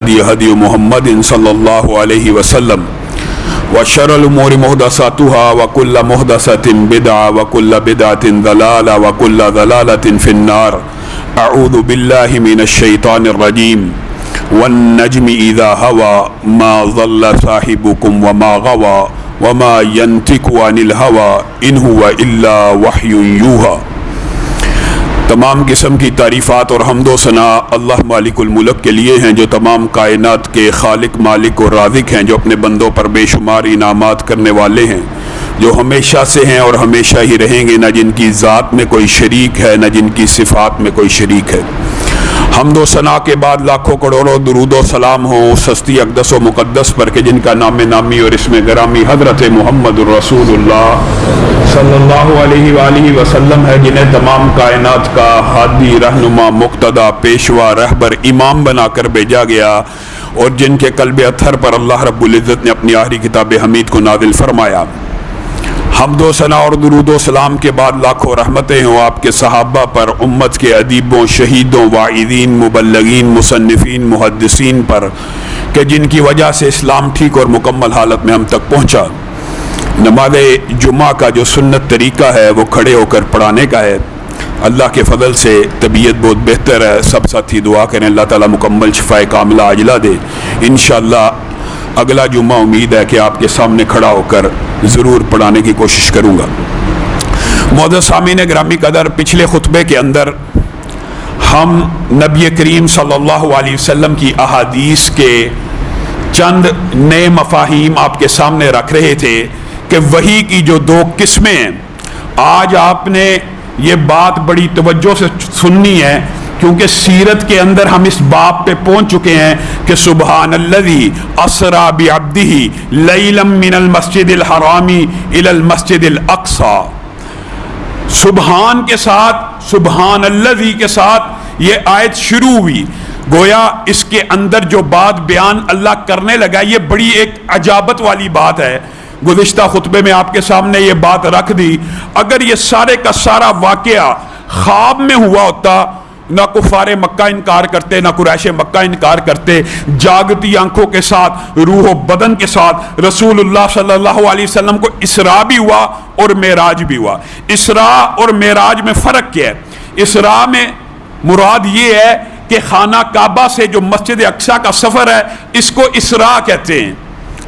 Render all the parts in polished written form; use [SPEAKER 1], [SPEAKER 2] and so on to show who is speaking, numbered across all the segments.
[SPEAKER 1] هدي محمد صلى الله عليه وسلم وشر الأمور محدثاتها وكل محدثة بدعة وكل بدعة ضلالة وكل ضلالة في النار. أعوذ بالله من الشيطان الرجيم. والنجم إذا هوى ما ضل صاحبكم وما غوى وما ينطق عن الهوى إن هو إلا وحي يوحى. تمام قسم کی تعریفات اور حمد و ثنا اللہ مالک الملک کے لیے ہیں، جو تمام کائنات کے خالق، مالک اور رازق ہیں، جو اپنے بندوں پر بے شمار انعامات کرنے والے ہیں، جو ہمیشہ سے ہیں اور ہمیشہ ہی رہیں گے، نہ جن کی ذات میں کوئی شریک ہے نہ جن کی صفات میں کوئی شریک ہے۔ حمد و ثنا کے بعد لاکھوں کروڑوں درود و سلام ہوں اس ہستی اقدس و مقدس پر کہ جن کا نام نامی اور اسم گرامی حضرت محمد الرسول اللہ صلی اللہ علیہ وآلہ وسلم ہے، جنہیں تمام کائنات کا ہادی، رہنما، مقتدی، پیشوا، رہبر، امام بنا کر بھیجا گیا، اور جن کے قلب اطہر پر اللہ رب العزت نے اپنی آخری کتاب حمید کو نازل فرمایا۔ حمد و ثنا اور درود و سلام کے بعد لاکھوں رحمتیں ہوں آپ کے صحابہ پر، امت کے ادیبوں، شہیدوں، واعظین، مبلغین، مصنفین، محدثین پر کہ جن کی وجہ سے اسلام ٹھیک اور مکمل حالت میں ہم تک پہنچا۔ نماز جمعہ کا جو سنت طریقہ ہے وہ کھڑے ہو کر پڑھانے کا ہے۔ اللہ کے فضل سے طبیعت بہت بہتر ہے، سب ساتھی دعا کریں اللہ تعالیٰ مکمل شفائے کاملہ عاجلہ دے۔ انشاءاللہ اگلا جمعہ امید ہے کہ آپ کے سامنے کھڑا ہو کر ضرور پڑھانے کی کوشش کروں گا۔ معزز سامعین گرامی قدر، پچھلے خطبے کے اندر ہم نبی کریم صلی اللہ علیہ وسلم کی احادیث کے چند نئے مفاہیم آپ کے سامنے رکھ رہے تھے کہ وحی کی جو دو قسمیں ہیں، آج آپ نے یہ بات بڑی توجہ سے سننی ہے، کیونکہ سیرت کے اندر ہم اس باب پہ پہنچ چکے ہیں کہ سبحان الذی اسری بعبدہ لیلا من المسجد الحرام الی المسجد الاقصی۔ سبحان کے ساتھ، سبحان الذی کے ساتھ یہ آیت شروع ہوئی، گویا اس کے اندر جو بات بیان اللہ کرنے لگا یہ بڑی ایک عجابت والی بات ہے۔ گزشتہ خطبے میں آپ کے سامنے یہ بات رکھ دی، اگر یہ سارے کا سارا واقعہ خواب میں ہوا ہوتا، نہ کفار مکہ انکار کرتے، نہ قریش مکہ انکار کرتے، جاگتی آنکھوں کے ساتھ، روح و بدن کے ساتھ رسول اللہ صلی اللہ علیہ وسلم کو اسراء بھی ہوا اور معراج بھی ہوا۔ اسراء اور معراج میں فرق کیا ہے؟ اسراء میں مراد یہ ہے کہ خانہ کعبہ سے جو مسجد اقصی کا سفر ہے اس کو اسراء کہتے ہیں،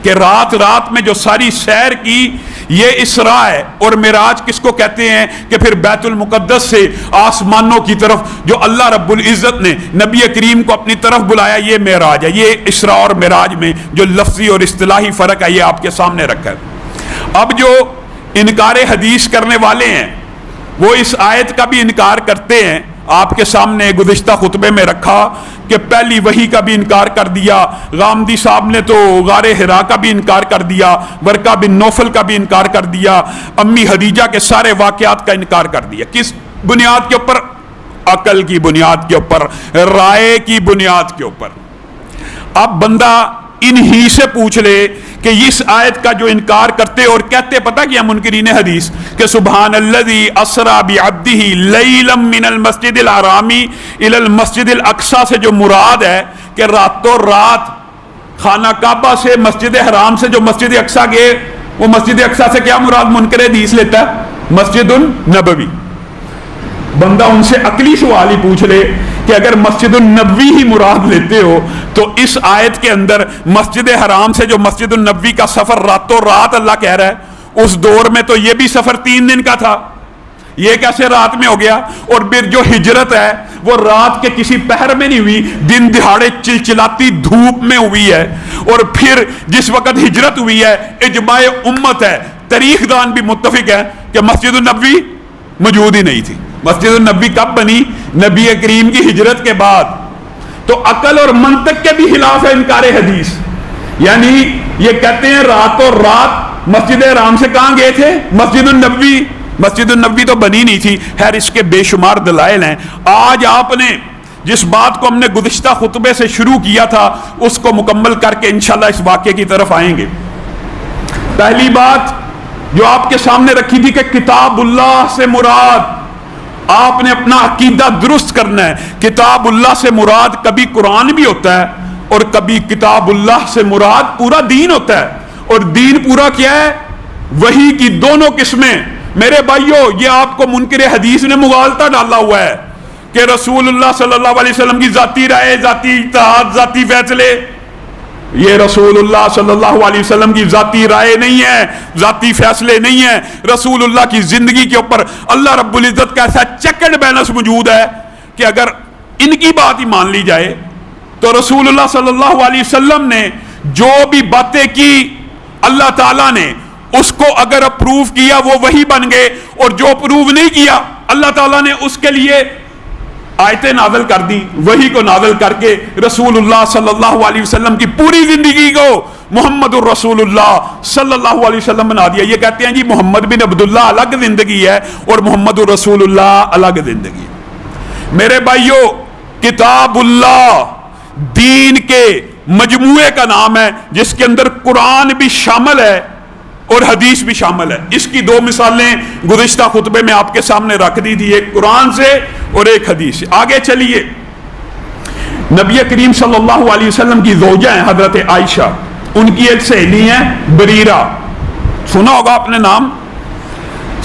[SPEAKER 1] کہ رات رات میں جو ساری سیر کی یہ اسراء ہے۔ اور معراج کس کو کہتے ہیں؟ کہ پھر بیت المقدس سے آسمانوں کی طرف جو اللہ رب العزت نے نبی کریم کو اپنی طرف بلایا، یہ معراج ہے۔ یہ اسراء اور معراج میں جو لفظی اور اصطلاحی فرق ہے یہ آپ کے سامنے رکھا ہے۔ اب جو انکار حدیث کرنے والے ہیں وہ اس آیت کا بھی انکار کرتے ہیں، آپ کے سامنے گزشتہ خطبے میں رکھا کہ پہلی وحی کا بھی انکار کر دیا، غامدی صاحب نے تو غار حرا کا بھی انکار کر دیا، ورقہ بن نوفل کا بھی انکار کر دیا، امی خدیجہ کے سارے واقعات کا انکار کر دیا۔ کس بنیاد کے اوپر؟ عقل کی بنیاد کے اوپر، رائے کی بنیاد کے اوپر۔ اب بندہ انہی سے پوچھ لے کہ اس آیت کا جو انکار کرتے اور کہتے پتہ کیا منکرین حدیث کہ سبحان الذی اسری بعبدہ لیلا من المسجد الحرام الی المسجد الاقصی سے جو مراد ہے کہ راتوں رات خانہ کعبہ سے مسجد حرام سے جو مسجد اقصی گئے، وہ مسجد اقصی سے کیا مراد منکر حدیث لیتا ہے؟ مسجد النبوی۔ بندہ ان سے عقلی سوال ہی پوچھ لے کہ اگر مسجد النبوی ہی مراد لیتے ہو تو اس آیت کے اندر مسجد حرام سے جو مسجد النبوی کا سفر راتوں رات اللہ کہہ رہا ہے، اس دور میں تو یہ بھی سفر 3 دن کا تھا، یہ کیسے رات میں ہو گیا؟ اور پھر جو ہجرت ہے وہ رات کے کسی پہر میں نہیں ہوئی، دن دہاڑے چلچلاتی دھوپ میں ہوئی ہے۔ اور پھر جس وقت ہجرت ہوئی ہے اجماع امت ہے، تاریخ دان بھی متفق ہے کہ مسجد النبوی موجود ہی نہیں تھی۔ مسجد النبوی کب بنی؟ نبی کریم کی ہجرت کے بعد۔ تو عقل اور منطق کے بھی خلاف ہے انکار حدیث، یعنی یہ کہتے ہیں راتوں رات مسجد حرام سے کہاں گئے تھے؟ مسجد النبوی۔ مسجد النبوی تو بنی نہیں تھی۔ خیر اس کے بے شمار دلائل ہیں۔ آج آپ نے جس بات کو ہم نے گزشتہ خطبے سے شروع کیا تھا اس کو مکمل کر کے انشاءاللہ اس واقعے کی طرف آئیں گے۔ پہلی بات جو آپ کے سامنے رکھی تھی کہ کتاب اللہ سے مراد، آپ نے اپنا عقیدہ درست کرنا ہے۔ کتاب اللہ سے مراد کبھی قرآن بھی ہوتا ہے اور کبھی کتاب اللہ سے مراد پورا دین ہوتا ہے، اور دین پورا کیا ہے؟ وحی کی دونوں قسمیں۔ میرے بھائیوں، یہ آپ کو منکر حدیث نے مغالطہ ڈالا ہوا ہے کہ رسول اللہ صلی اللہ علیہ وسلم کی ذاتی رائے، ذاتی اجتہاد، ذاتی فیصلے۔ یہ رسول اللہ صلی اللہ علیہ وسلم کی ذاتی رائے نہیں ہے، ذاتی فیصلے نہیں ہے۔ رسول اللہ کی زندگی کے اوپر اللہ رب العزت کا ایسا چیک اینڈ بیلنس موجود ہے کہ اگر ان کی بات ہی مان لی جائے تو رسول اللہ صلی اللہ علیہ وسلم نے جو بھی باتیں کی اللہ تعالیٰ نے اس کو اگر اپروو کیا وہ وہی بن گئے، اور جو اپروو نہیں کیا اللہ تعالیٰ نے اس کے لیے آیتیں نازل کر دی، وہی کو نازل کر کے رسول اللہ صلی اللہ علیہ وسلم کی پوری زندگی کو محمد الرسول اللہ صلی اللہ علیہ وسلم بنا دیا۔ یہ کہتے ہیں جی محمد بن عبداللہ الگ زندگی ہے اور محمد الرسول اللہ الگ زندگی ہے۔ میرے بھائیوں، کتاب اللہ دین کے مجموعے کا نام ہے جس کے اندر قرآن بھی شامل ہے اور حدیث بھی شامل ہے۔ اس کی دو مثالیں گزشتہ خطبے میں آپ کے سامنے رکھ دی تھی، ایک قرآن سے اور ایک حدیث سے۔ آگے چلیے، نبی کریم صلی اللہ علیہ وسلم کی زوجہ ہیں حضرت عائشہ، ان کی ایک سہیلی ہیں بریرہ، سنا ہوگا اپنے نام۔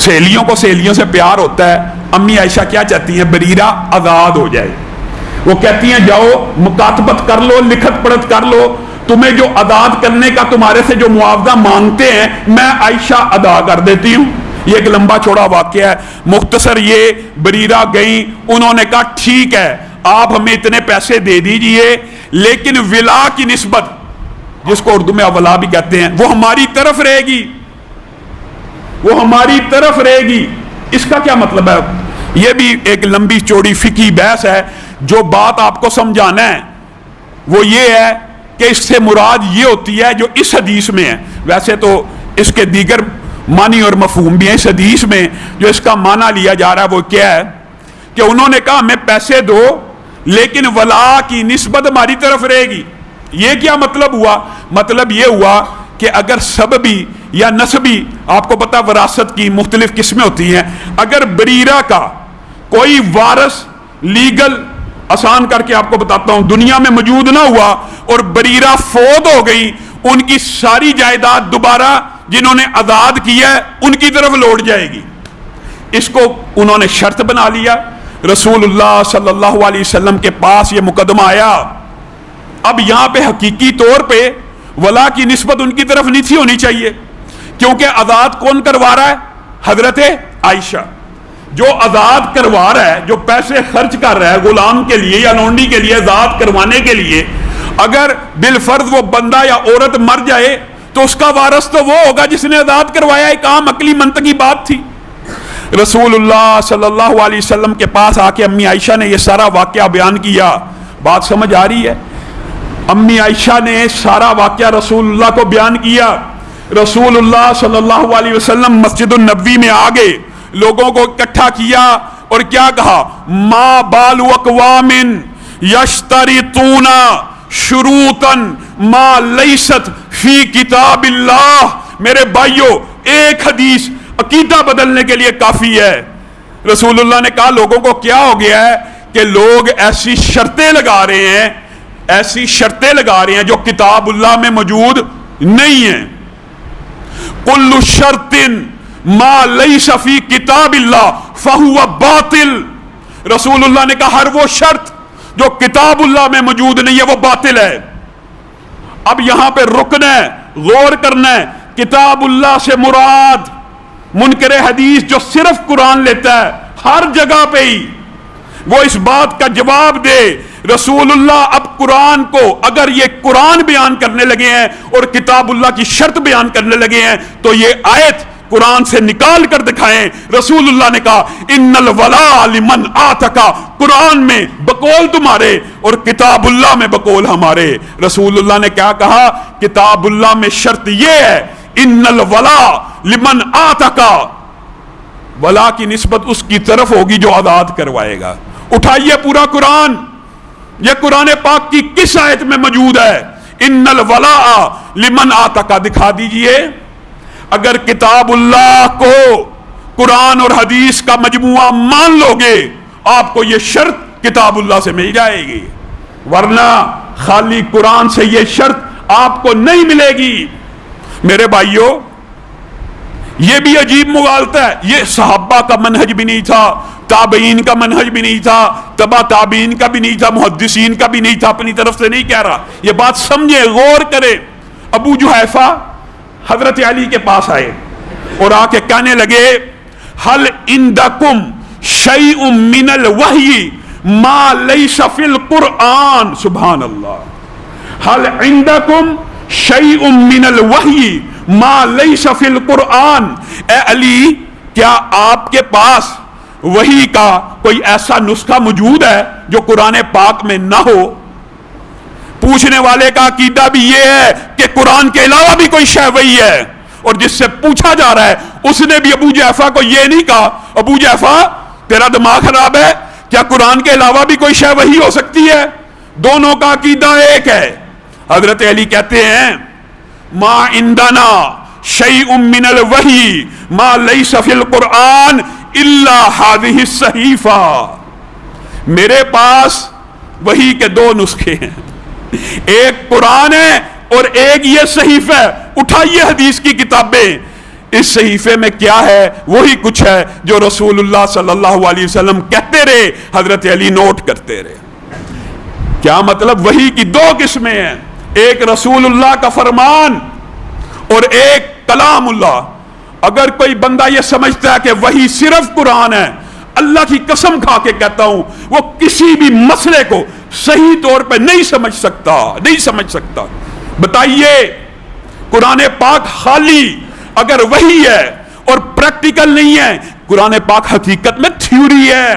[SPEAKER 1] سہیلیوں کو سہیلیوں سے پیار ہوتا ہے۔ امی عائشہ کیا چاہتی ہیں؟ بریرہ آزاد ہو جائے۔ وہ کہتی ہیں جاؤ مکاتبت کر لو، لکھت پڑھت کر لو، تمہیں جو آزاد کرنے کا تمہارے سے جو معاوضہ مانگتے ہیں میں عائشہ ادا کر دیتی ہوں۔ یہ ایک لمبا چوڑا واقعہ ہے، مختصر یہ بریرہ گئیں، انہوں نے کہا ٹھیک ہے آپ ہمیں اتنے پیسے دے دیجئے، لیکن ولا کی نسبت، جس کو اردو میں اولا بھی کہتے ہیں، وہ ہماری طرف رہے گی، وہ ہماری طرف رہے گی۔ اس کا کیا مطلب ہے؟ یہ بھی ایک لمبی چوڑی فقہی بحث ہے۔ جو بات آپ کو سمجھانا ہے وہ یہ ہے کہ اس سے مراد یہ ہوتی ہے جو اس حدیث میں ہے، ویسے تو اس کے دیگر معنی اور مفہوم بھی ہیں۔ اس حدیث میں جو اس کا معنی لیا جا رہا ہے وہ کیا ہے کہ انہوں نے کہا ہمیں پیسے دو لیکن ولا کی نسبت ہماری طرف رہے گی۔ یہ کیا مطلب ہوا؟ مطلب یہ ہوا کہ اگر سببی یا نسبی، آپ کو پتا وراثت کی مختلف قسمیں ہوتی ہیں، اگر بریرہ کا کوئی وارث لیگل، آسان کر کے آپ کو بتاتا ہوں، دنیا میں موجود نہ ہوا اور بریرہ فوت ہو گئی، ان کی ساری جائیداد دوبارہ جنہوں نے آزاد کیا ہے ان کی طرف لوٹ جائے گی۔ اس کو انہوں نے شرط بنا لیا۔ رسول اللہ صلی اللہ علیہ وسلم کے پاس یہ مقدمہ آیا۔ اب یہاں پہ حقیقی طور پہ ولا کی نسبت ان کی طرف نہیں تھی ہونی چاہیے، کیونکہ آزاد کون کروا رہا ہے؟ حضرت عائشہ۔ جو آزاد کروا رہا ہے، جو پیسے خرچ کر رہا ہے غلام کے لیے یا لونڈی کے لیے آزاد کروانے کے لیے، اگر بالفرض وہ بندہ یا عورت مر جائے تو اس کا وارث تو وہ ہوگا جس نے آزاد کروایا۔ ایک عام عقلی منطقی بات تھی۔ رسول اللہ صلی اللہ علیہ وسلم کے پاس آ کے امی عائشہ نے یہ سارا واقعہ بیان کیا۔ بات سمجھ آ رہی ہے؟ امی عائشہ نے سارا واقعہ رسول اللہ کو بیان کیا۔ رسول اللہ صلی اللہ علیہ وسلم مسجد النبوی میں آ گئے، لوگوں کو اکٹھا کیا اور کیا کہا؟ ما بال اقوام یشترطون شروطا ما لیست فی کتاب اللہ۔ میرے بھائیوں، ایک حدیث عقیدہ بدلنے کے لیے کافی ہے۔ رسول اللہ نے کہا لوگوں کو کیا ہو گیا ہے کہ لوگ ایسی شرطیں لگا رہے ہیں، ایسی شرطیں لگا رہے ہیں جو کتاب اللہ میں موجود نہیں ہیں۔ کل شرط ما لیس فی کتاب اللہ فہو باطل۔ رسول اللہ نے کہا ہر وہ شرط جو کتاب اللہ میں موجود نہیں ہے وہ باطل ہے۔ اب یہاں پہ رکنا ہے، غور کرنا ہے، کتاب اللہ سے مراد منکر حدیث جو صرف قرآن لیتا ہے ہر جگہ پہ ہی وہ اس بات کا جواب دے رسول اللہ اب قرآن کو اگر یہ قرآن بیان کرنے لگے ہیں اور کتاب اللہ کی شرط بیان کرنے لگے ہیں تو یہ آیت قرآن سے نکال کر دکھائیں۔ رسول اللہ نے کہا ان الولاء لمن آتکا، قرآن میں بقول تمہارے اور کتاب اللہ میں بقول ہمارے۔ رسول اللہ نے کیا کہا؟ کتاب اللہ میں شرط یہ ہے ان الولاء لمن آتکا، ولا کی نسبت اس کی طرف ہوگی جو آزاد کروائے گا۔ اٹھائیے پورا قرآن، یہ قرآن پاک کی کس آیت میں موجود ہے؟ ان الولاء لمن آتکا، دکھا دیجئے۔ اگر کتاب اللہ کو قرآن اور حدیث کا مجموعہ مان لو گے آپ کو یہ شرط کتاب اللہ سے مل جائے گی، ورنہ خالی قرآن سے یہ شرط آپ کو نہیں ملے گی۔ میرے بھائیوں، یہ بھی عجیب مغالطہ ہے، یہ صحابہ کا منہج بھی نہیں تھا، تابعین کا منہج بھی نہیں تھا، تبع تابعین کا بھی نہیں تھا، محدثین کا بھی نہیں تھا، اپنی طرف سے نہیں کہہ رہا۔ یہ بات سمجھے، غور کرے۔ ابو جحیفہ حضرت علی کے پاس آئے اور آ کے کہنے لگے حل عندکم شیء من الوحی ما لیس فی القرآن، سبحان اللہ، حل عندکم شیء من الوحی ما لیس فی القرآن، اے علی کیا آپ کے پاس وحی کا کوئی ایسا نسخہ موجود ہے جو قرآن پاک میں نہ ہو؟ پوچھنے والے کا عقیدہ بھی یہ ہے کہ قرآن کے علاوہ بھی کوئی شے وحی ہے، اور جس سے پوچھا جا رہا ہے اس نے بھی ابو جحیفہ کو یہ نہیں کہا ابو جحیفہ تیرا دماغ خراب ہے، کیا قرآن کے علاوہ بھی کوئی شے وحی ہو سکتی ہے؟ دونوں کا عقیدہ ایک ہے۔ حضرت علی کہتے ہیں ما عندنا شیء من الوحی ما لیس فی القرآن الا هذه الصحیفہ، میرے پاس وحی کے دو نسخے ہیں، ایک قرآن ہے اور ایک یہ صحیفہ ہے، اٹھائیے حدیث کی کتابیں، اس صحیفے میں کیا ہے؟ وہی کچھ ہے جو رسول اللہ صلی اللہ علیہ وسلم کہتے رہے، حضرت علی نوٹ کرتے رہے۔ کیا مطلب؟ وحی کی دو قسمیں ہیں، ایک رسول اللہ کا فرمان اور ایک کلام اللہ۔ اگر کوئی بندہ یہ سمجھتا ہے کہ وحی صرف قرآن ہے، اللہ کی قسم کھا کے کہتا ہوں وہ کسی بھی مسئلے کو صحیح طور پہ نہیں سمجھ سکتا۔ بتائیے قرآن پاک خالی اگر وحی ہے اور پریکٹیکل نہیں ہے، قرآن پاک حقیقت میں تھیوری ہے،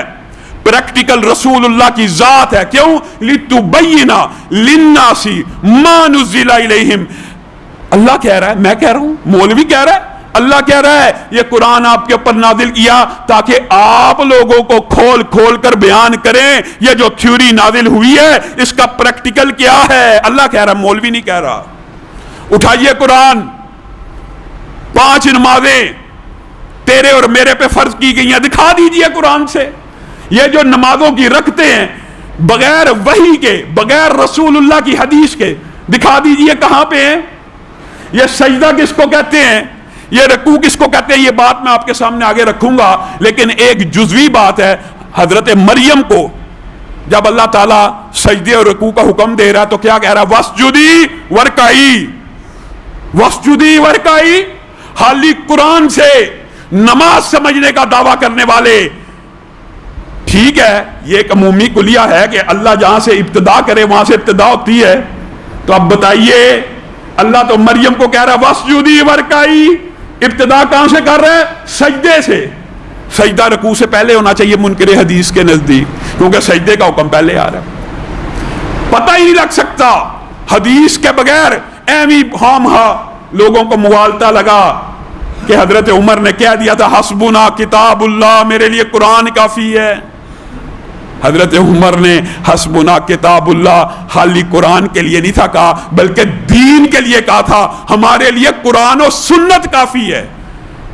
[SPEAKER 1] پریکٹیکل رسول اللہ کی ذات ہے۔ کیوں؟ لِتُبَيِّنَ لِلنَّاسِ مَا نُزِّلَ إِلَيْهِمْ، اللہ کہہ رہا ہے، میں کہہ رہا ہوں، مولوی کہہ رہا ہے، اللہ کہہ رہا ہے یہ قرآن آپ کے اوپر نازل کیا تاکہ آپ لوگوں کو کھول کھول کر بیان کریں یہ جو تھیوری نازل ہوئی ہے اس کا پریکٹیکل کیا ہے۔ اللہ کہہ رہا ہے، مولوی نہیں کہہ رہا۔ اٹھائیے قرآن، 5 نمازیں تیرے اور میرے پہ فرض کی گئی ہیں، دکھا دیجئے قرآن سے۔ یہ جو نمازوں کی رکھتے ہیں بغیر وحی کے، بغیر رسول اللہ کی حدیث کے، دکھا دیجئے کہاں پہ ہیں۔ یہ سجدہ کس کو کہتے ہیں، یہ رکوع کس کو کہتے ہیں، یہ بات میں آپ کے سامنے آگے رکھوں گا، لیکن ایک جزوی بات ہے۔ حضرت مریم کو جب اللہ تعالیٰ سجدے اور رکوع کا حکم دے رہا ہے تو کیا کہہ رہا ہے؟ وَاسْجُدِي وَارْكَعِي، وَاسْجُدِي وَارْكَعِي۔ خالی قرآن سے نماز سمجھنے کا دعویٰ کرنے والے، ٹھیک ہے یہ ایک عمومی کلیہ ہے کہ اللہ جہاں سے ابتدا کرے وہاں سے ابتدا ہوتی ہے، تو اب بتائیے اللہ تو مریم کو کہہ رہا ہے وَاسْجُدِي وَارْكَعِي، ابتدا کہاں سے کر رہا ہے؟ سجدے سے۔ سجدہ رکوع سے پہلے ہونا چاہیے منکر حدیث کے نزدیک، کیونکہ سجدے کا حکم پہلے آ رہا ہے۔ پتہ ہی نہیں لگ سکتا حدیث کے بغیر، ایویں ہم لوگوں کو مغالطہ لگا کہ حضرت عمر نے کہہ دیا تھا حسبنا کتاب اللہ، میرے لیے قرآن کافی ہے۔ حضرت عمر نے حسبنا کتاب اللہ خالی قرآن کے لیے نہیں تھا کہا، بلکہ دین کے لیے کہا تھا، ہمارے لیے قرآن و سنت کافی ہے۔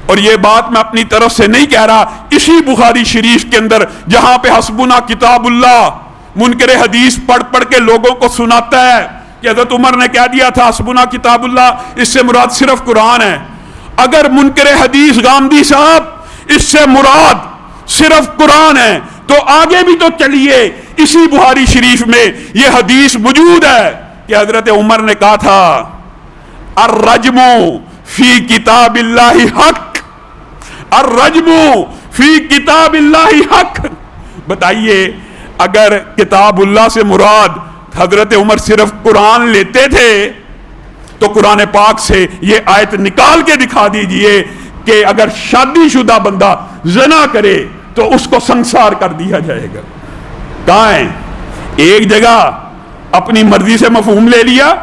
[SPEAKER 1] اور یہ بات میں اپنی طرف سے نہیں کہہ رہا، اسی بخاری شریف کے اندر جہاں پہ حسبنا کتاب اللہ منکر حدیث پڑھ پڑھ کے لوگوں کو سناتا ہے کہ حضرت عمر نے کہہ دیا تھا حسبنا کتاب اللہ، اس سے مراد صرف قرآن ہے۔ اگر منکر حدیث غامدی صاحب اس سے مراد صرف قرآن ہے تو آگے بھی تو چلیے، اسی بخاری شریف میں یہ حدیث موجود ہے کہ حضرت عمر نے کہا تھا الرجم فی کتاب اللہ حق، الرجم فی کتاب اللہ حق۔ بتائیے اگر کتاب اللہ سے مراد حضرت عمر صرف قرآن لیتے تھے تو قرآن پاک سے یہ آیت نکال کے دکھا دیجئے کہ اگر شادی شدہ بندہ زنا کرے تو اس کو سنسار کر دیا جائے گا۔ کہاں ہے؟ ایک جگہ اپنی مرضی سے مفہوم لے لیا،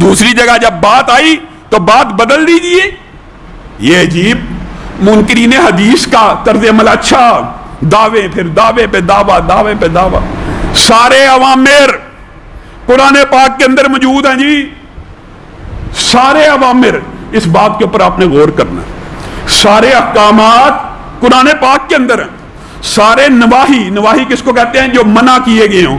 [SPEAKER 1] دوسری جگہ جب بات آئی تو بات بدل دیجئے۔ یہ عجیب منکرین حدیث کا طرز عمل۔ اچھا، دعوے پھر دعوے پہ دعویٰ، دعوے پہ دعویٰ، سارے اوامر قرآن پاک کے اندر موجود ہیں جی، سارے اوامر۔ اس بات کے اوپر آپ نے غور کرنا، سارے احکامات قرآن پاک کے اندر ہیں، سارے نواہی، نواہی کس کو کہتے ہیں؟ جو منع کیے گئے ہوں،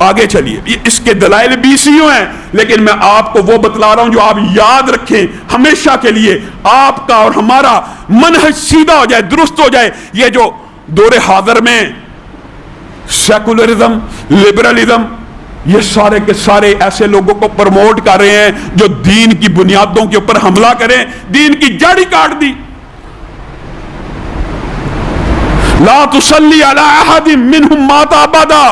[SPEAKER 1] آگے چلیے، اس کے دلائل 20 ہیں، لیکن میں آپ کو وہ بتلا رہا ہوں جو آپ یاد رکھیں ہمیشہ کے لیے، آپ کا اور ہمارا منہج سیدھا ہو جائے، درست ہو جائے۔ یہ جو دور حاضر میں سیکولرزم، لبرلزم، یہ سارے کے سارے ایسے لوگوں کو پروموٹ کر رہے ہیں جو دین کی بنیادوں کے اوپر حملہ کریں، دین کی جڑ ہی کاٹ دی۔ لا تصلی علی احد منہم مات ابدا،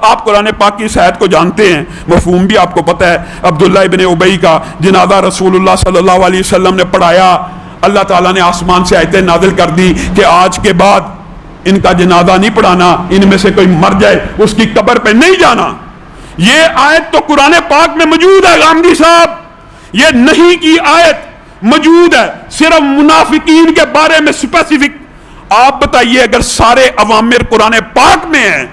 [SPEAKER 1] آپ قرآن پاک کی اس آیت کو جانتے ہیں، مفہوم بھی آپ کو پتہ ہے۔ عبداللہ ابن ابی کا جنازہ رسول اللہ صلی اللہ علیہ وسلم نے پڑھایا، اللہ تعالیٰ نے آسمان سے آیتیں نازل کر دی کہ آج کے بعد ان کا جنازہ نہیں پڑھانا، ان میں سے کوئی مر جائے اس کی قبر پہ نہیں جانا۔ یہ آیت تو قرآن پاک میں موجود ہے غامدی صاحب، یہ نہیں کی آیت موجود ہے، صرف منافقین کے بارے میں اسپیسیفک۔ آپ بتائیے اگر سارے اوامر قرآن پاک میں ہیں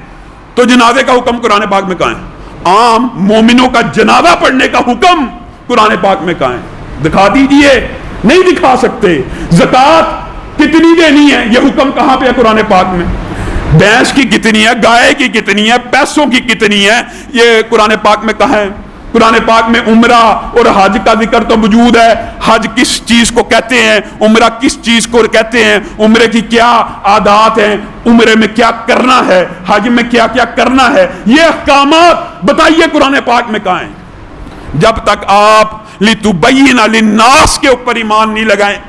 [SPEAKER 1] تو جنازے کا حکم قرآن پاک میں کہاں ہے؟ عام مومنوں کا جنازہ پڑھنے کا حکم قرآن پاک میں کہاں ہے؟ دکھا دیجئے، نہیں دکھا سکتے۔ زکوٰۃ کتنی دینی ہے، یہ حکم کہاں پہ ہے قرآن پاک میں؟ بھینس کی کتنی ہے، گائے کی کتنی ہے، پیسوں کی کتنی ہے، یہ قرآن پاک میں کہاں ہے؟ قرآن پاک میں عمرہ اور حج کا ذکر تو موجود ہے، حج کس چیز کو کہتے ہیں، عمرہ کس چیز کو کہتے ہیں، عمرے کی کیا عادات ہیں، عمرے میں کیا کرنا ہے، حج میں کیا کیا کرنا ہے، یہ احکامات بتائیے قرآن پاک میں کہاں ہیں؟ جب تک آپ لِتُبَيِّنَ لِلنَّاسِ کے اوپر ایمان نہیں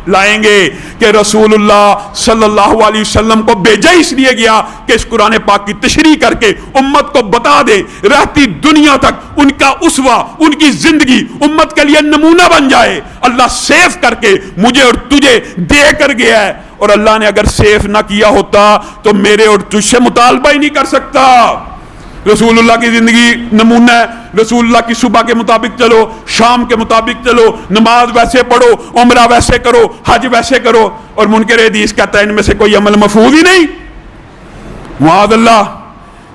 [SPEAKER 1] لائیں گے کہ رسول اللہ صلی اللہ علیہ وسلم کو بھیجا اس لیے گیا کہ اس قرآن پاک کی تشریح کر کے امت کو بتا دے، رہتی دنیا تک ان کا اسوہ، ان کی زندگی امت کے لیے نمونہ بن جائے۔ اللہ سیف کر کے مجھے اور تجھے دے کر گیا ہے، اور اللہ نے اگر سیف نہ کیا ہوتا تو میرے اور تجھ سے مطالبہ ہی نہیں کر سکتا۔ رسول اللہ کی زندگی نمونہ ہے، رسول اللہ کی صبح کے مطابق چلو، شام کے مطابق چلو، نماز ویسے پڑھو، عمرہ ویسے کرو، حج ویسے کرو، اور منکر حدیث کہتا ہے ان میں سے کوئی عمل مفعول ہی نہیں۔ معاذ اللہ،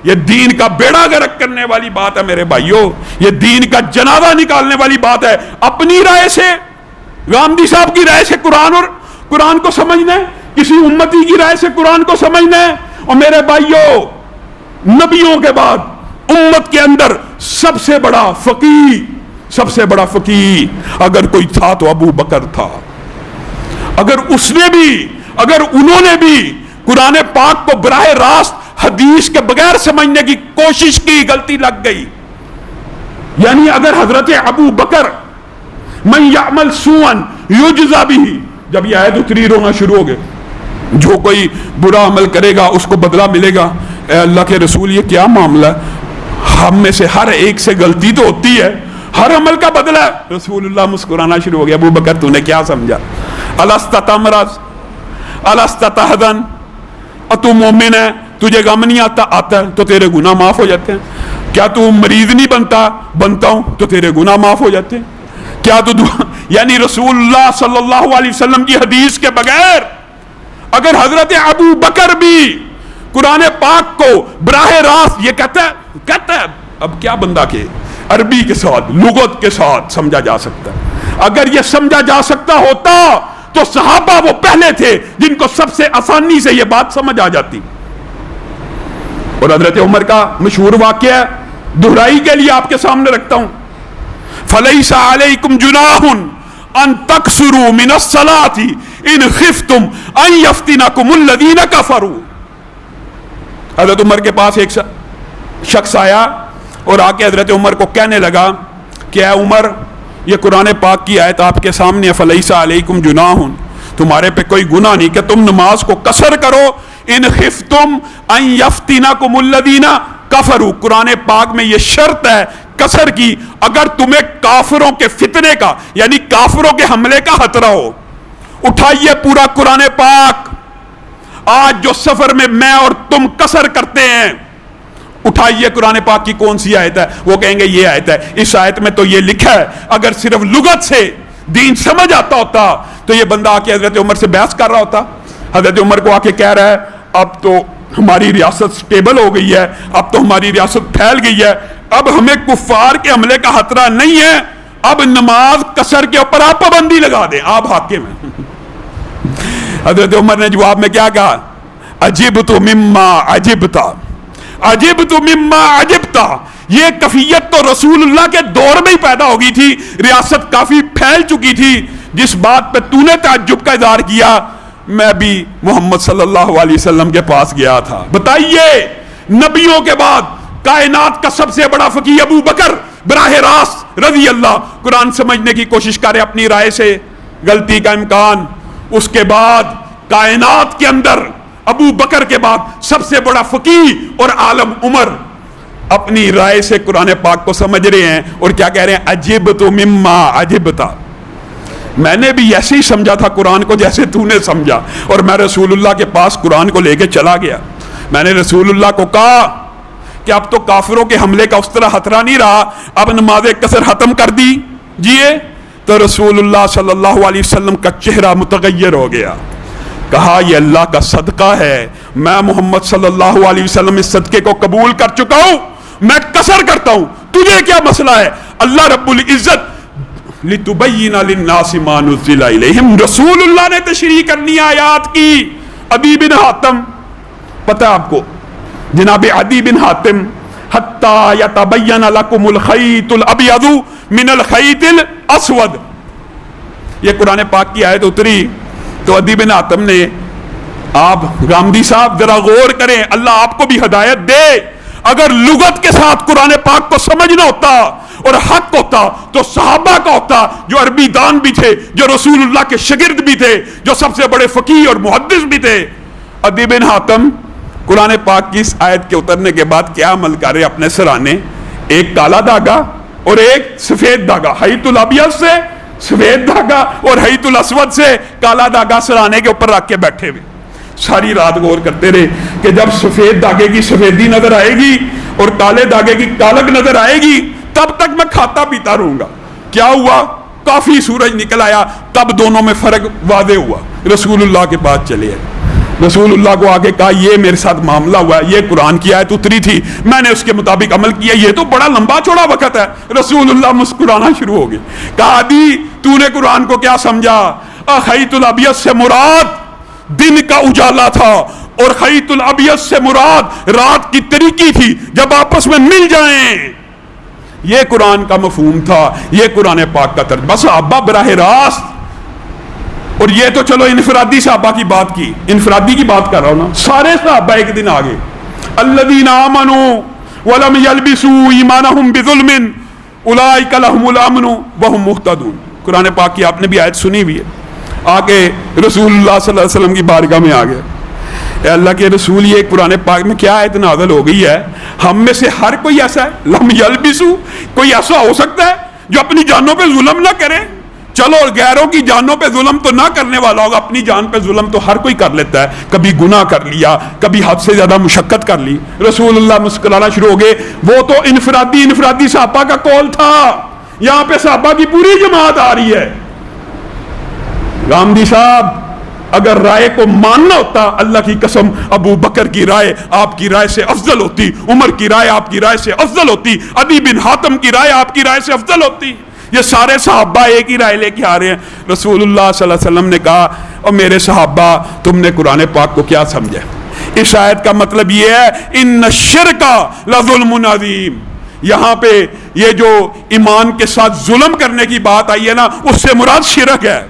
[SPEAKER 1] یہ دین کا بیڑا غرق کرنے والی بات ہے میرے بھائیوں، یہ دین کا جنازہ نکالنے والی بات ہے۔ اپنی رائے سے، غامدی صاحب کی رائے سے قرآن کو سمجھنا ہے، کسی امتی کی رائے سے قرآن کو سمجھنا ہے۔ اور میرے بھائیوں، نبیوں کے بعد امت کے اندر سب سے بڑا فقیہ اگر کوئی تھا تو ابو بکر تھا۔ اگر انہوں نے بھی قرآن پاک کو براہ راست حدیث کے بغیر سمجھنے کی کوشش کی، غلطی لگ گئی۔ یعنی اگر حضرت ابو بکر من یعمل سوءا یجزا بہ، جب یہ آیت اتری رونا شروع ہو گئے، جو کوئی برا عمل کرے گا اس کو بدلہ ملے گا۔ اے اللہ کے رسول، یہ کیا معاملہ ہے؟ ہم میں سے ہر ایک سے غلطی تو ہوتی ہے، ہر عمل کا بدلہ ہے۔ رسول اللہ مسکرانا شروع ہو گیا، ابو بکر تو نے کیا سمجھا؟ الست تمرض الست تحزن، اور تو مومن ہے، تجھے غم نہیں آتا ہے تو تیرے گناہ معاف ہو جاتے ہیں۔ کیا تو مریض نہیں بنتا ہوں تو تیرے گناہ معاف ہو جاتے ہیں؟ کیا تو یعنی رسول اللہ صلی اللہ علیہ وسلم کی حدیث کے بغیر اگر حضرت ابو بکر بھی قرآن پاک کو براہ راست یہ کہتا ہے، اب کیا بندہ کے عربی کے ساتھ، لغت کے ساتھ سمجھا جا سکتا ہے؟ اگر یہ سمجھا جا سکتا ہوتا تو صحابہ وہ پہلے تھے جن کو سب سے آسانی سے یہ بات سمجھ آ جاتی۔ اور حضرت عمر کا مشہور واقعہ دہرائی کے لیے آپ کے سامنے رکھتا ہوں، فَلَيْسَ عَلَيْكُمْ جُنَاحٌ أَن تَقْصُرُوا مِنَ الصَّلَاةِ إِنْ خِفْتُمْ أَن يَفْتِنَكُمُ الَّذِينَ كَفَرُوا۔ حضرت عمر کے پاس ایک شخص آیا اور آ کے حضرت عمر کو کہنے لگا کہ اے عمر، یہ قرآن پاک کی آیت آپ کے سامنے، فَلَيْسَ عَلَيْكُمْ جُنَاحٌ، تمہارے پہ کوئی گناہ نہیں کہ تم نماز کو قصر کرو، ان خفتم ان یفتنکم الذین کفروا، قرآن پاک میں یہ شرط ہے قصر کی، اگر تمہیں کافروں کے فتنے کا یعنی کافروں کے حملے کا خطرہ ہو۔ اٹھائیے پورا قرآن پاک، آج جو سفر میں اور تم قصر کرتے ہیں، اٹھائیے قرآن پاک کی کون سی آیت ہے، وہ کہیں گے یہ آیت ہے، اس آیت میں تو یہ لکھا ہے۔ اگر صرف لغت سے دین سمجھ آتا ہوتا تو یہ بندہ آ کے حضرت عمر سے بحث کر رہا ہوتا۔ حضرت عمر کو آ کے کہہ رہا ہے اب تو ہماری ریاست سٹیبل ہو گئی ہے، اب تو ہماری ریاست پھیل گئی ہے، اب ہمیں کفار کے حملے کا خطرہ نہیں ہے، اب نماز قصر کے اوپر آپ پابندی لگا دیں، آپ حاکم ہیں۔ حضرت عمر نے جواب میں کیا کہا؟ عجبت مما عجبت عجبت مما عجبتا، یہ کیفیت تو رسول اللہ کے دور میں ہی پیدا ہو گئی تھی، ریاست کافی پھیل چکی تھی، جس بات پہ تو نے تعجب کا اظہار کیا میں بھی محمد صلی اللہ علیہ وسلم کے پاس گیا تھا۔ بتائیے نبیوں کے بعد کائنات کا سب سے بڑا فقیہ ابو بکر براہ راست رضی اللہ، قرآن سمجھنے کی کوشش کرے، اپنی رائے سے غلطی کا امکان، اس کے بعد کائنات کے اندر ابو بکر کے بعد سب سے بڑا فقیہ اور عالم عمر اپنی رائے سے قرآن پاک کو سمجھ رہے ہیں اور کیا کہہ رہے ہیں؟ عجبت مما عجبتا، میں نے بھی ایسے ہی سمجھا تھا قرآن کو جیسے تو نے سمجھا، اور میں رسول اللہ کے پاس قرآن کو لے کے چلا گیا۔ میں نے رسول اللہ کو کہا کہ اب تو کافروں کے حملے کا اس طرح خطرہ نہیں رہا، اب نماز قصر ختم کر دی جیے، تو رسول اللہ صلی اللہ علیہ وسلم کا چہرہ متغیر ہو گیا، کہا یہ اللہ کا صدقہ ہے، میں محمد صلی اللہ علیہ وسلم اس صدقے کو قبول کر چکا ہوں، میں قصر کرتا ہوں، تجھے کیا مسئلہ ہے؟ اللہ رب العزت لِتُبَيِّنَ لِلنَّاسِ مَا نُزِّلَ إِلَيْهِمْ، رسول اللہ نے تشریح کرنی آیات کی۔ عدی بن حاتم، پتہ آپ کو جناب عدی بن حاتم، حَتَّى يَتَبَيَّنَ لَكُمُ الْخَيْطُ الْأَبْيَضُ مِنَ الْخَيْطِ الْأَسْوَدِ، یہ قرآن پاک کی آیت اتری تو عدی بن حاتم نے، آپ گامدی صاحب ذرا غور کریں، اللہ آپ کو بھی ہدایت دے، اگر لغت کے ساتھ قرآن پاک کو سمجھنا ہوتا اور حق ہوتا تو صحابہ کا ہوتا، جو عربی دان بھی تھے، جو رسول اللہ کے شاگرد بھی تھے، جو سب سے بڑے فقیہ اور محدث بھی تھے۔ عدی بن حاتم قرآن پاک کی اس آیت کے اترنے کے بعد کیا عمل کر رہے اپنے سرانے؟ ایک کالا دھاگا اور ایک سفید دھاگا، حیط الابیض سے سفید دھاگا اور حیط الاسود سے کالا دھاگا سرانے کے اوپر رکھ کے بیٹھے ہوئے، ساری رات غور کرتے رہے کہ جب سفید دھاگے کی سفیدی نظر آئے گی اور کالے دھاگے کی کالک نظر آئے گی تب تک میں کھاتا پیتا رہوں گا۔ کیا ہوا؟ کافی سورج نکل آیا، تب دونوں میں فرق واضح ہوا، رسول اللہ کے پاس چلے آئے، رسول اللہ کو آگے کہا یہ میرے ساتھ معاملہ ہوا ہے، یہ قرآن کی آیت اتری تھی، میں نے اس کے مطابق عمل کیا، یہ تو بڑا لمبا چوڑا وقت ہے۔ رسول اللہ مسکرانا شروع ہو گئے، کہا عدی تو نے قرآن کو کیا سمجھا؟ خیط الابیض سے مراد دن کا اجالا تھا اور خیط الابیض سے مراد رات کی تاریکی تھی، جب آپس میں مل جائیں، یہ قرآن کا مفہوم تھا، یہ قرآن پاک کا ترجمہ۔ صحابہ براہ راست، اور یہ تو چلو انفرادی صحابہ کی بات کی، انفرادی کی بات کر رہا ہوں نا، سارے صحابہ ایک دن آگے، الذین آمنوا ولم یلبسوا ایمانہم بظلم اولئک لہم الامن وہم مہتدون، قرآن پاک کی آپ نے بھی آیت سنی ہوئی ہے۔ آگے رسول اللہ صلی اللہ علیہ وسلم کی بارگاہ میں آ گئے، اے اللہ کے رسول یہ قرآن پاک میں کیا آیت نازل ہو گئی ہے؟ ہم میں سے ہر کوئی ایسا ہے، لم یلبسو، کوئی ایسا ہو سکتا ہے جو اپنی جانوں پہ ظلم نہ کرے؟ چلو غیروں کی جانوں پہ ظلم تو نہ کرنے والا ہوگا، اپنی جان پہ ظلم تو ہر کوئی کر لیتا ہے، کبھی گناہ کر لیا، کبھی حد سے زیادہ مشقت کر لی۔ رسول اللہ مسکرانا شروع ہو گئے، وہ تو انفرادی صحابہ کا قول تھا، یہاں پہ صحابہ کی پوری جماعت آ رہی ہے۔ گامدی صاحب اگر رائے کو ماننا ہوتا، اللہ کی قسم ابو بکر کی رائے آپ کی رائے سے افضل ہوتی، عمر کی رائے آپ کی رائے سے افضل ہوتی، عدی بن حاتم کی رائے آپ کی رائے سے افضل ہوتی۔ یہ سارے صحابہ ایک ہی رائے لے کے آ رہے ہیں۔ رسول اللہ صلی اللہ علیہ وسلم نے کہا، اور میرے صحابہ تم نے قرآن پاک کو کیا سمجھا؟ اس آیت کا مطلب یہ ہے ان الشرک لظلم عظیم، یہاں پہ یہ جو ایمان کے ساتھ ظلم کرنے کی بات آئی ہے نا، اس سے مراد شرک ہے۔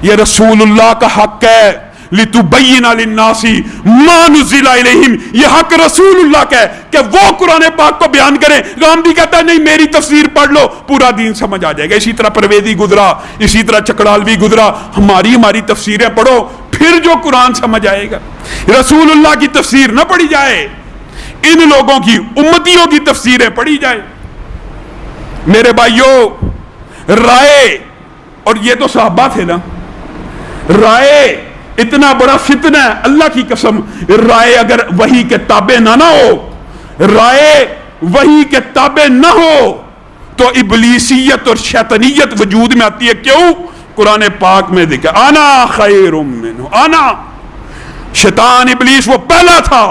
[SPEAKER 1] یہ رسول اللہ کا حق ہے، لِتُبَيِّنَ لِلنَّاسِ مَا نُزِّلَ إِلَيْهِمْ، یہ حق رسول اللہ کا ہے کہ وہ قرآن پاک کو بیان کریں۔ غامدی کہتا ہے نہیں میری تفسیر پڑھ لو پورا دین سمجھ آ جائے گا، اسی طرح پرویزی گزرا، اسی طرح چکڑالوی گزرا، ہماری تفسیریں پڑھو پھر جو قرآن سمجھ آئے گا۔ رسول اللہ کی تفسیر نہ پڑھی جائے، ان لوگوں کی امتیوں کی تفسیریں پڑھی جائے۔ میرے بھائیوں، رائے، اور یہ تو صحابہ تھے نا، رائے اتنا بڑا فتنہ ہے، اللہ کی قسم، رائے اگر وحی کے تابع نہ ہو، رائے وحی کے تابع نہ ہو تو ابلیسیت اور شیطانیت وجود میں آتی ہے۔ کیوں؟ قرآن پاک میں دیکھا انا خیر منہ، انا، شیطان ابلیس وہ پہلا تھا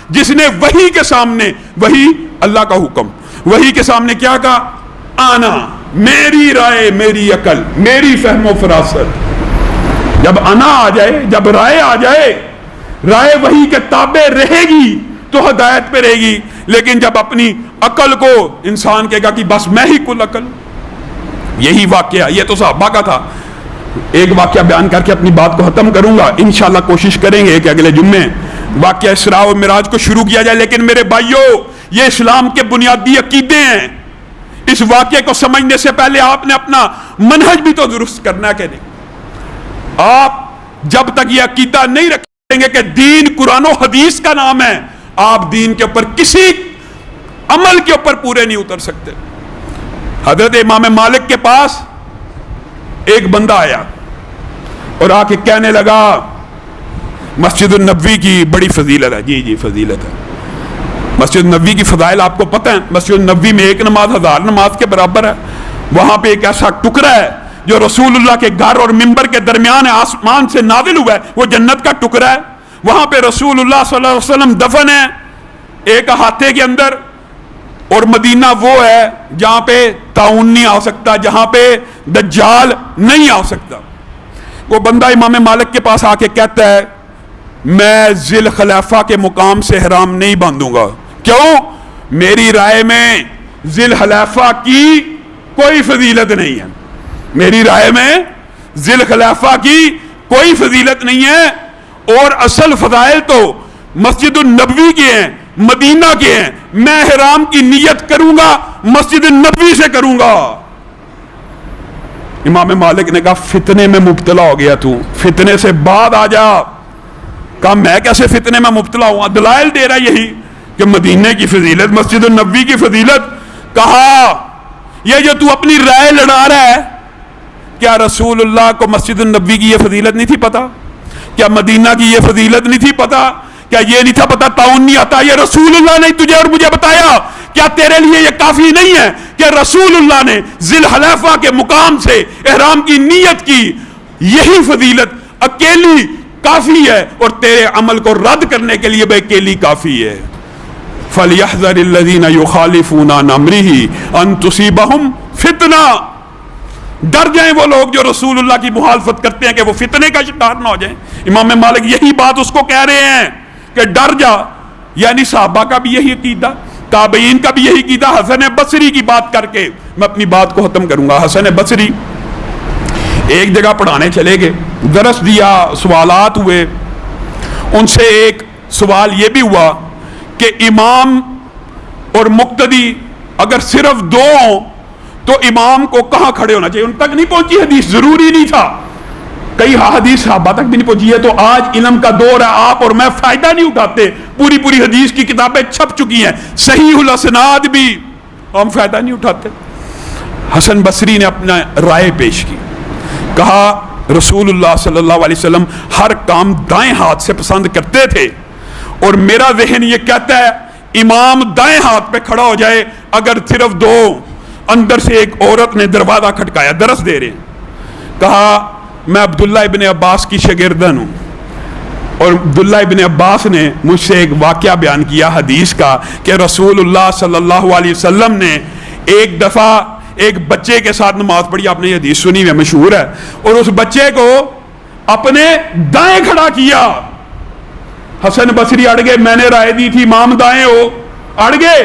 [SPEAKER 1] جس نے وحی کے سامنے، وحی اللہ کا حکم، وحی کے سامنے کیا کہا؟ انا، میری رائے، میری عقل، میری فہم و فراست۔ جب انا آ جائے، جب رائے آ جائے، رائے وحی کے تابع رہے گی تو ہدایت پہ رہے گی، لیکن جب اپنی عقل کو انسان کہے گا کہ بس میں ہی کل عقل. یہی واقعہ، یہ تو صحابہ کا تھا. ایک واقعہ بیان کر کے اپنی بات کو ختم کروں گا. انشاءاللہ کوشش کریں گے کہ اگلے جمعے واقعہ اسراء و معراج کو شروع کیا جائے. لیکن میرے بھائیوں، یہ اسلام کے بنیادی عقیدے ہیں. اس واقعے کو سمجھنے سے پہلے آپ نے اپنا منہج بھی تو درست کرنا ہے کہ نہیں. آپ جب تک یہ عقیدہ نہیں رکھیں گے کہ دین قرآن و حدیث کا نام ہے، آپ دین کے اوپر کسی عمل کے اوپر پورے نہیں اتر سکتے. حضرت امام مالک کے پاس ایک بندہ آیا اور آ کے کہنے لگا مسجد النبوی کی بڑی فضیلت ہے. جی فضیلت ہے. مسجد النبوی کی فضائل آپ کو پتہ ہے. مسجد النبوی میں ایک نماز 1000 نماز کے برابر ہے. وہاں پہ ایک ایسا ٹکڑا ہے جو رسول اللہ کے گھر اور منبر کے درمیان آسمان سے نازل ہوا ہے، وہ جنت کا ٹکڑا ہے. وہاں پہ رسول اللہ صلی اللہ علیہ وسلم دفن ہے ایک احاطے کے اندر. اور مدینہ وہ ہے جہاں پہ طاعون نہیں آ سکتا، جہاں پہ دجال نہیں آ سکتا. وہ بندہ امام مالک کے پاس آ کے کہتا ہے میں ذی الخلیفہ کے مقام سے احرام نہیں باندھوں گا. کیوں؟ میری رائے میں ذی الخلیفہ کی کوئی فضیلت نہیں ہے. میری رائے میں ذی الخلیفہ کی کوئی فضیلت نہیں ہے. اور اصل فضائل تو مسجد النبوی کے ہیں، مدینہ کے ہیں. میں احرام کی نیت کروں گا مسجد النبوی سے کروں گا. امام مالک نے کہا فتنے میں مبتلا ہو گیا تو، فتنے سے بعد آ جا. کہا میں کیسے فتنے میں مبتلا ہوں؟ دلائل دے رہا یہی کہ مدینہ کی فضیلت، مسجد النبوی کی فضیلت. کہا یہ جو تو اپنی رائے لڑا رہا ہے، کیا رسول اللہ کو مسجد النبوی کی یہ فضیلت نہیں تھی پتا؟ کیا مدینہ کی یہ فضیلت نہیں تھی پتا؟ کیا یہ نہیں تھا پتا طاعون نہیں آتا؟ یہ رسول اللہ نے تجھے اور مجھے بتایا. کیا تیرے لیے یہ کافی نہیں ہے کہ رسول اللہ نے ذی الخلیفہ کے مقام سے احرام کی نیت کی؟ یہی فضیلت اکیلی کافی ہے، اور تیرے عمل کو رد کرنے کے لیے بھی اکیلی کافی ہے. فَلْيَحْذَرِ الَّذِينَ يُخَالِفُونَ عَنْ أَمْرِهِ أَن تُصِيبَهُمْ فِتْنَةٌ. ڈر جائیں وہ لوگ جو رسول اللہ کی مخالفت کرتے ہیں کہ وہ فتنے کا شکار نہ ہو جائیں. امام مالک یہی بات اس کو کہہ رہے ہیں کہ ڈر جا. یعنی صحابہ کا بھی یہی عقیدہ، تابعین کا بھی یہی عقیدہ. حسن بصری کی بات کر کے میں اپنی بات کو ختم کروں گا. حسن بصری ایک جگہ پڑھانے چلے گئے، درس دیا، سوالات ہوئے. ان سے ایک سوال یہ بھی ہوا کہ امام اور مقتدی اگر صرف دو ہوں تو امام کو کہاں کھڑے ہونا چاہیے؟ ان تک نہیں پہنچی حدیث، ضروری نہیں تھا. کئی حدیث صحابہ تک بھی نہیں پہنچی ہے. تو آج علم کا دور ہے، آپ اور میں فائدہ نہیں اٹھاتے. پوری حدیث کی کتابیں چھپ چکی ہیں، صحیح الاسناد بھی، ہم فائدہ نہیں اٹھاتے. حسن بصری نے اپنا رائے پیش کی. کہا رسول اللہ صلی اللہ علیہ وسلم ہر کام دائیں ہاتھ سے پسند کرتے تھے، اور میرا ذہن یہ کہتا ہے امام دائیں ہاتھ پہ کھڑا ہو جائے اگر صرف دو. اندر سے ایک عورت نے دروازہ کھٹکایا، درس دے رہے ہیں. کہا میں عبداللہ ابن عباس کی شاگردن ہوں، اور عبداللہ ابن عباس نے مجھ سے ایک واقعہ بیان کیا حدیث کا کہ رسول اللہ صلی اللہ علیہ وسلم نے ایک دفعہ ایک بچے کے ساتھ نماز پڑھی. آپ نے یہ حدیث سنی ہے، مشہور ہے. اور اس بچے کو اپنے دائیں کھڑا کیا. حسن بصری اڑ گئے، میں نے رائے دی تھی امام دائیں ہو. اڑ گئے.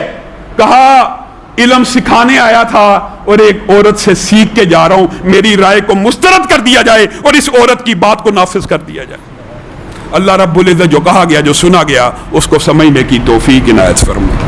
[SPEAKER 1] کہا علم سکھانے آیا تھا اور ایک عورت سے سیکھ کے جا رہا ہوں، میری رائے کو مسترد کر دیا جائے اور اس عورت کی بات کو نافذ کر دیا جائے. اللہ رب العزت جو کہا گیا، جو سنا گیا، اس کو سمجھنے کی توفیق عنایت فرمائے.